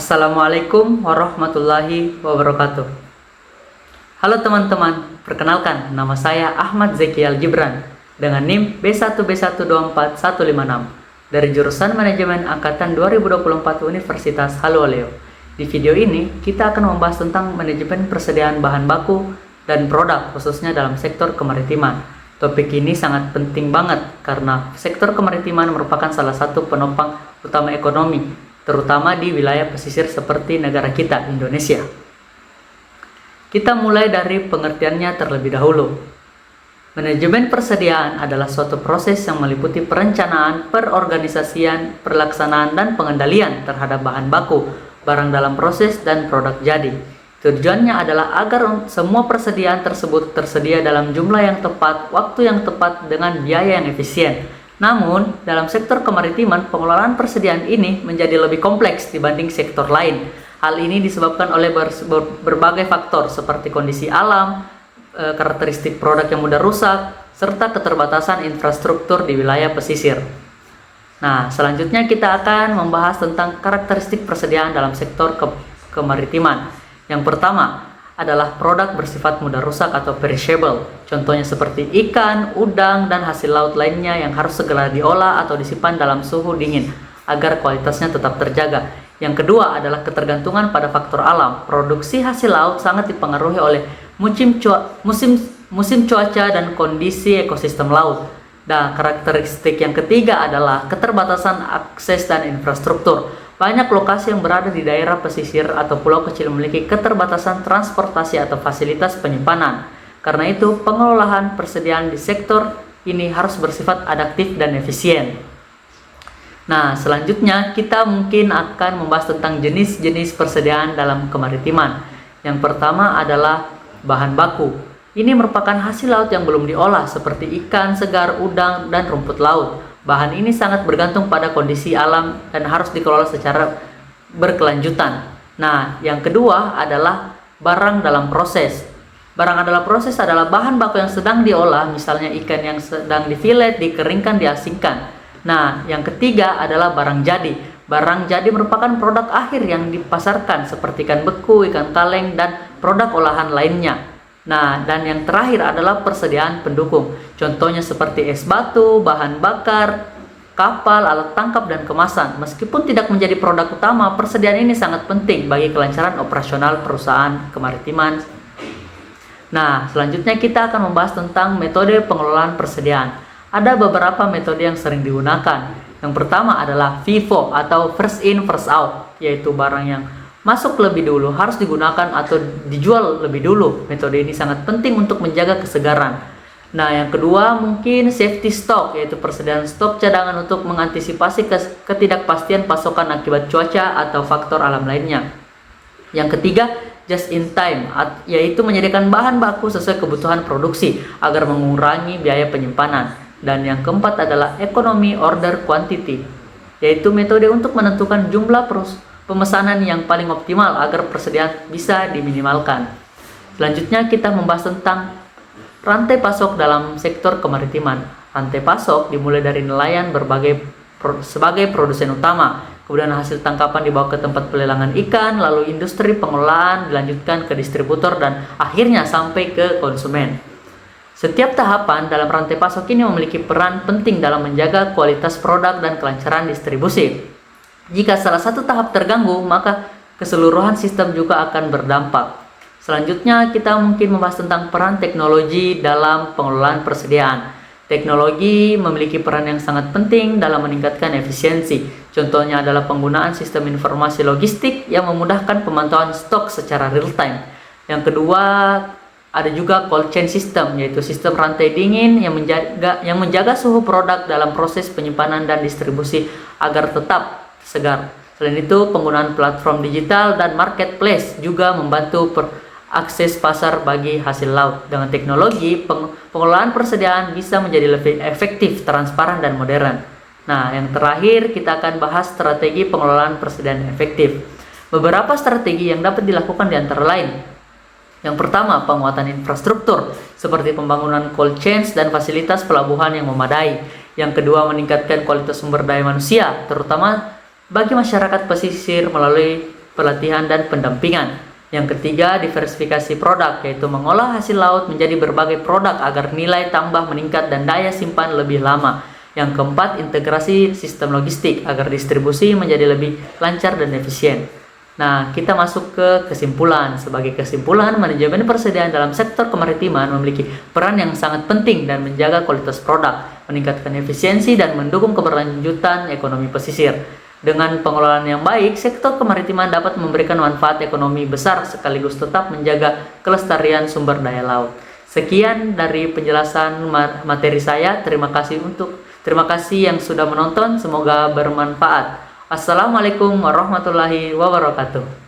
Assalamualaikum warahmatullahi wabarakatuh. Halo teman-teman, perkenalkan nama saya Ahmad Zekiel Gibran dengan NIM B1B124156 dari jurusan Manajemen Angkatan 2024 Universitas Haluoleo. Di video ini kita akan membahas tentang manajemen persediaan bahan baku dan produk khususnya dalam sektor kemaritiman. Topik ini sangat penting banget karena sektor kemaritiman merupakan salah satu penopang utama ekonomi, terutama di wilayah pesisir seperti negara kita, Indonesia. Kita mulai dari pengertiannya terlebih dahulu. Manajemen persediaan adalah suatu proses yang meliputi perencanaan, perorganisasian, pelaksanaan, dan pengendalian terhadap bahan baku, barang dalam proses, dan produk jadi. Tujuannya adalah agar semua persediaan tersebut tersedia dalam jumlah yang tepat, waktu yang tepat, dengan biaya yang efisien. Namun, dalam sektor kemaritiman, pengelolaan persediaan ini menjadi lebih kompleks dibanding sektor lain. Hal ini disebabkan oleh berbagai faktor seperti kondisi alam, karakteristik produk yang mudah rusak, serta keterbatasan infrastruktur di wilayah pesisir. Nah, selanjutnya kita akan membahas tentang karakteristik persediaan dalam sektor kemaritiman. Yang pertama adalah produk bersifat mudah rusak atau perishable. Contohnya seperti ikan, udang, dan hasil laut lainnya yang harus segera diolah atau disimpan dalam suhu dingin agar kualitasnya tetap terjaga. Yang kedua adalah ketergantungan pada faktor alam. Produksi hasil laut sangat dipengaruhi oleh musim cuaca dan kondisi ekosistem laut. Dan karakteristik yang ketiga adalah keterbatasan akses dan infrastruktur. Banyak lokasi yang berada di daerah pesisir atau pulau kecil memiliki keterbatasan transportasi atau fasilitas penyimpanan. Karena itu, pengelolaan persediaan di sektor ini harus bersifat adaptif dan efisien. Nah, selanjutnya kita mungkin akan membahas tentang jenis-jenis persediaan dalam kemaritiman. Yang pertama adalah bahan baku. Ini merupakan hasil laut yang belum diolah seperti ikan, segar, udang, dan rumput laut. Bahan ini sangat bergantung pada kondisi alam dan harus dikelola secara berkelanjutan. Nah, yang kedua adalah barang dalam proses. Barang dalam proses adalah bahan baku yang sedang diolah, misalnya ikan yang sedang difilet, dikeringkan, diasingkan. Nah, yang ketiga adalah barang jadi. Barang jadi merupakan produk akhir yang dipasarkan seperti ikan beku, ikan kaleng, dan produk olahan lainnya. Nah, dan yang terakhir adalah persediaan pendukung. Contohnya seperti es batu, bahan bakar, kapal, alat tangkap, dan kemasan. Meskipun tidak menjadi produk utama, persediaan ini sangat penting bagi kelancaran operasional perusahaan kemaritiman. Nah, selanjutnya kita akan membahas tentang metode pengelolaan persediaan. Ada beberapa metode yang sering digunakan. Yang pertama adalah FIFO atau first in first out, yaitu barang yang masuk lebih dulu harus digunakan atau dijual lebih dulu. Metode ini sangat penting untuk menjaga kesegaran. Nah, yang kedua mungkin safety stock, yaitu persediaan stok cadangan untuk mengantisipasi ketidakpastian pasokan akibat cuaca atau faktor alam lainnya. Yang ketiga, just in time, yaitu menyediakan bahan baku sesuai kebutuhan produksi agar mengurangi biaya penyimpanan. Dan yang keempat adalah economy order quantity, yaitu metode untuk menentukan jumlah pemesanan yang paling optimal agar persediaan bisa diminimalkan. Selanjutnya kita membahas tentang rantai pasok dalam sektor kemaritiman. Rantai pasok dimulai dari nelayan sebagai produsen utama, kemudian hasil tangkapan dibawa ke tempat pelelangan ikan, lalu industri pengolahan dilanjutkan ke distributor, dan akhirnya sampai ke konsumen. Setiap tahapan dalam rantai pasok ini memiliki peran penting dalam menjaga kualitas produk dan kelancaran distribusi. Jika salah satu tahap terganggu, maka keseluruhan sistem juga akan berdampak. Selanjutnya, kita mungkin membahas tentang peran teknologi dalam pengelolaan persediaan. Teknologi memiliki peran yang sangat penting dalam meningkatkan efisiensi. Contohnya adalah penggunaan sistem informasi logistik yang memudahkan pemantauan stok secara real time. Yang kedua, ada juga cold chain system, yaitu sistem rantai dingin yang menjaga suhu produk dalam proses penyimpanan dan distribusi agar tetap segar. Selain itu, penggunaan platform digital dan marketplace juga membantu akses pasar bagi hasil laut. Dengan teknologi, pengelolaan persediaan bisa menjadi lebih efektif, transparan, dan modern. Nah, yang terakhir kita akan bahas strategi pengelolaan persediaan efektif. Beberapa strategi yang dapat dilakukan di antara lain. Yang pertama, penguatan infrastruktur seperti pembangunan cold chains dan fasilitas pelabuhan yang memadai. Yang kedua, meningkatkan kualitas sumber daya manusia, terutama bagi masyarakat pesisir melalui pelatihan, dan pendampingan. Yang ketiga, diversifikasi produk, yaitu mengolah hasil laut menjadi berbagai produk agar nilai tambah meningkat dan daya simpan lebih lama. Yang keempat, integrasi sistem logistik agar distribusi menjadi lebih lancar dan efisien. Nah, kita masuk ke kesimpulan. Sebagai kesimpulan, manajemen persediaan dalam sektor kemaritiman memiliki peran yang sangat penting dan menjaga kualitas produk, meningkatkan efisiensi, dan mendukung keberlanjutan ekonomi pesisir. Dengan pengelolaan yang baik, sektor kemaritiman dapat memberikan manfaat ekonomi besar sekaligus tetap menjaga kelestarian sumber daya laut. Sekian dari penjelasan materi saya. Terima kasih yang sudah menonton. Semoga bermanfaat. Assalamualaikum warahmatullahi wabarakatuh.